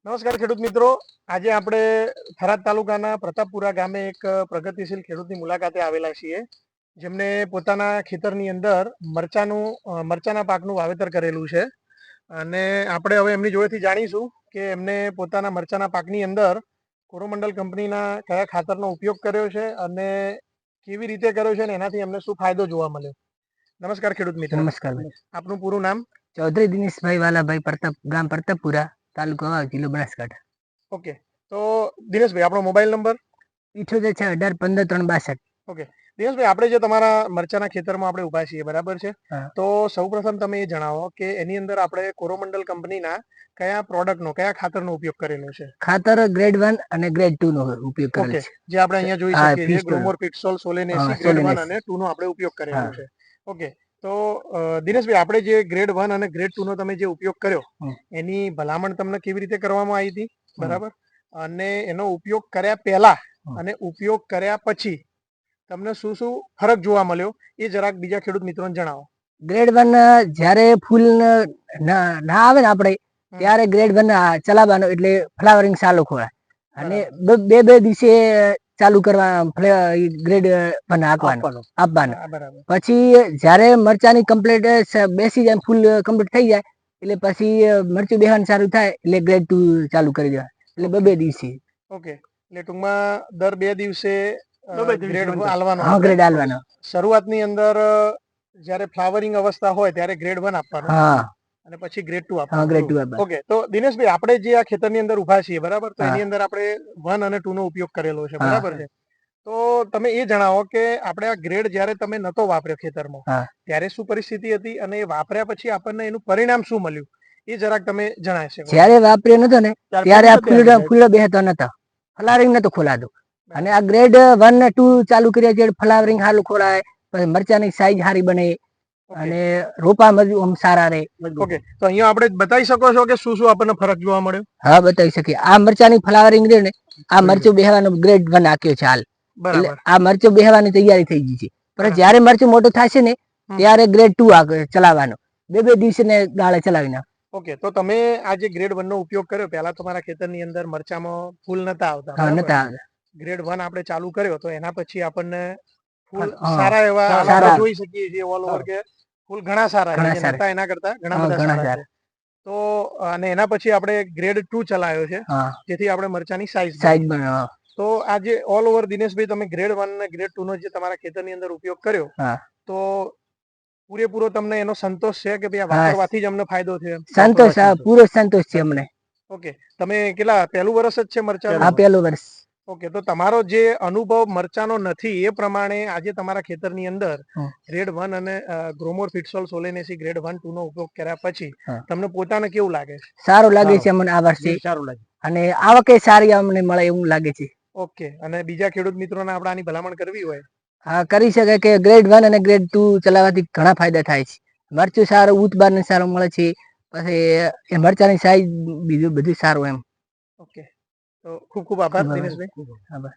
નમસ્કાર ખેડૂત મિત્રો, આજે આપણે થરાદ તાલુકાના પ્રતાપપુરા ગામે એક પ્રગતિશીલ ખેડૂતની મુલાકાતે આવેલા છીએ, જેમને પોતાના ખેતરની અંદર મરચાના પાકનું વાવેતર કરેલું છે. અને આપણે હવે એમની જોડેથી જાણીશું કે એમને પોતાના મરચાના પાકની અંદર કોરોમંડલ કંપનીના કયા ખાતરનો ઉપયોગ કર્યો છે અને કેવી રીતે કર્યો છે અને એનાથી એમને શું ફાયદો જોવા મળ્યો. નમસ્કાર ખેડૂત મિત્રો. નમસ્કાર ભાઈ. આપનું પૂરું નામ? ચૌધરી દિનેશભાઈ વાલાભાઈ, ગામ પ્રતાપપુરા, તાલુકો વાવ, જિલ્લો બનાસકાંઠા. ઓકે, તો દિનેશભાઈ આપણો મોબાઈલ નંબર 78 6 18 15 3 62. ઓકે દિનેશભાઈ, આપણે જે તમારા મરચાના ખેતરમાં આપણે ઉભા છીએ, બરાબર છે, તો સૌપ્રથમ તમે એ જણાવો કે એની અંદર આપણે કોરોમંડલ કંપનીના કયા પ્રોડક્ટનો, કયા ખાતરનો ઉપયોગ કરેલો છે? ખાતર ગ્રેડ 1 અને ગ્રેડ 2 નો ઉપયોગ કરેલો છે. જે આપણે અહીંયા જોઈ શકીએ છીએ, ગ્રોમોર પિટસોલ સોલેનેસી ગ્રેડ 1 અને 2 નો આપણે ઉપયોગ કરેલો છે. ઓકે, તો દિનેશભાઈ, આપણે જે ગ્રેડ 1 અને ગ્રેડ 2 નો તમે જે ઉપયોગ કર્યો, એની ભલામણ તમને કેવી રીતે કરવામાં આવી હતી, બરાબર? અને એનો ઉપયોગ કર્યા પહેલા અને ઉપયોગ કર્યા પછી તમને શું શું ફરક જોવા મળ્યો એ જરાક બીજા ખેડૂત મિત્રોને જણાવો. ગ્રેડ 1 જ્યારે ફૂલ ના આવે ને આપણે ત્યારે ગ્રેડ 1 ચલાવવાનો, એટલે ફ્લાવરિંગ ચાલુ ખોરાય અને બે દિવસે ચાલુ કરવા ગ્રેડ 1 આપવાનું. પછી જયારે મરચાની કમ્પ્લીટ બેસી જાય, ફૂલ કમ્પ્લીટ થઈ જાય, એટલે પછી મરચું બેહવાનું સારું થાય એટલે ગ્રેડ 2 ચાલુ કરી દેવાય, એટલે બે દિવસે. ઓકે, એટલે ટૂંકમાં દર 2 દિવસે ગ્રેડ આલવાનો. શરૂઆતની અંદર જ્યારે ફ્લાવરિંગ અવસ્થા હોય ત્યારે ગ્રેડ 1 આપવાનું અને પછી ગ્રેડ 2 આપવાનું. ઓકે, તો દિનેશભાઈ, આપણે જે આ ખેતરની અંદર ઉભા છીએ, બરાબર, તો એની અંદર આપણે 1 અને 2 નો ઉપયોગ કરેલો છે, બરાબર છે. તો તમે એ જણાવો કે આપણે આ ગ્રેડ જ્યારે તમે નતો વાપર્યો ખેતરમાં, ત્યારે શું પરિસ્થિતિ હતી અને એ વાપર્યા પછી આપણને એનું પરિણામ શું મળ્યું એ જરાક તમે જણાવી શકો? જ્યારે વાપર્યો નતો ને ત્યારે આ ફૂલ બેહતો નતો, ફ્લાવરિંગ નતો ખોલાતું. અને આ ગ્રેડ 1 ને 2 ચાલુ કર્યા છે, ફ્લાવરિંગ સારું ખોલાય, પછી મરચાની સાઈઝ સારી બને અને રોપા મજબૂત સારા રહે. ઓકે, તો અહીંયા આપણે બતાવી શકો છો કે શું શું આપણને ફરક જોવા મળ્યો? હા, બતાવી શકીએ. આ મરચાની ફ્લાવરિંગ રહે ને, આ મરચું બેહવાનો ગ્રેડ 1 આક્યો છે હાલ. એટલે આ મરચું બેહવાની તૈયારી થઈ ગઈ છે. પણ જયારે મરચું મોટું થશે ને ત્યારે ગ્રેડ 2 ચલાવવાનો, બે દિવસે ને ગાળે ચલાવી નાખ. ઓકે, તો તમે આ જે ગ્રેડ 1 નો ઉપયોગ કર્યો, પહેલા તમારા ખેતરની અંદર મરચામાં ફૂલ નતા આવતા, ગ્રેડ 1 આપણે ચાલુ કર્યો તો એના પછી આપણને ફૂલ સારા એવા જોઈ શકીએ છીએ ઓલ ઓવર કે ફૂલ ઘણા સારા હતા, એના કરતા ઘણા બધા સારા છે. તો અને એના પછી આપણે ગ્રેડ 2 ચલાવ્યો છે, જેથી આપણે મરચાની સાઈઝ બનાવો. તો આ જે ઓલ ઓવર દિનેશભાઈ તમે ગ્રેડ 1 અને ગ્રેડ 2 નો જે તમારા ખેતરની અંદર ઉપયોગ કર્યો, તો પૂરેપૂરો તમને એનો સંતોષ છે કે ભાઈ આ વાપરવાથી જ અમને ફાયદો છે? સંતોષ, પૂરો સંતોષ છે અમને. ઓકે, તમે કેટલા પહેલું વર્ષ જ છે મરચાનું? હા, પહેલું વર્ષ. ઓકે, તો તમારો જે અનુભવ મરચાનો નથી એ પ્રમાણે આજે તમારા ખેતરની અંદર ગ્રેડ 1 અને ગ્રોમોર પિટસોલ સોલેનેસી ગ્રેડ 1 2 નો ઉપયોગ કર્યા પછી તમને પોતાને કેવું લાગે છે? સારું લાગે છે અમને આ વર્ષે, સારું લાગે અને આવકે સારી અમને મળે એવું લાગે છે. ઓકે, અને બીજા ખેડૂત મિત્રોને આપણે આની ભલામણ કરવી હોય? હા, કરી શકે કે ગ્રેડ 1 અને ગ્રેડ 2 ચલાવવાથી ઘણા ફાયદા થાય છે. મરચું સારું, ઉત્પાદન સારું મળે છે, પછી એ મરચાની સાઈઝ બીજું બધું સારું એમ. ઓકે, તો ખૂબ ખૂબ આભાર દિનેશભાઈ. આભાર.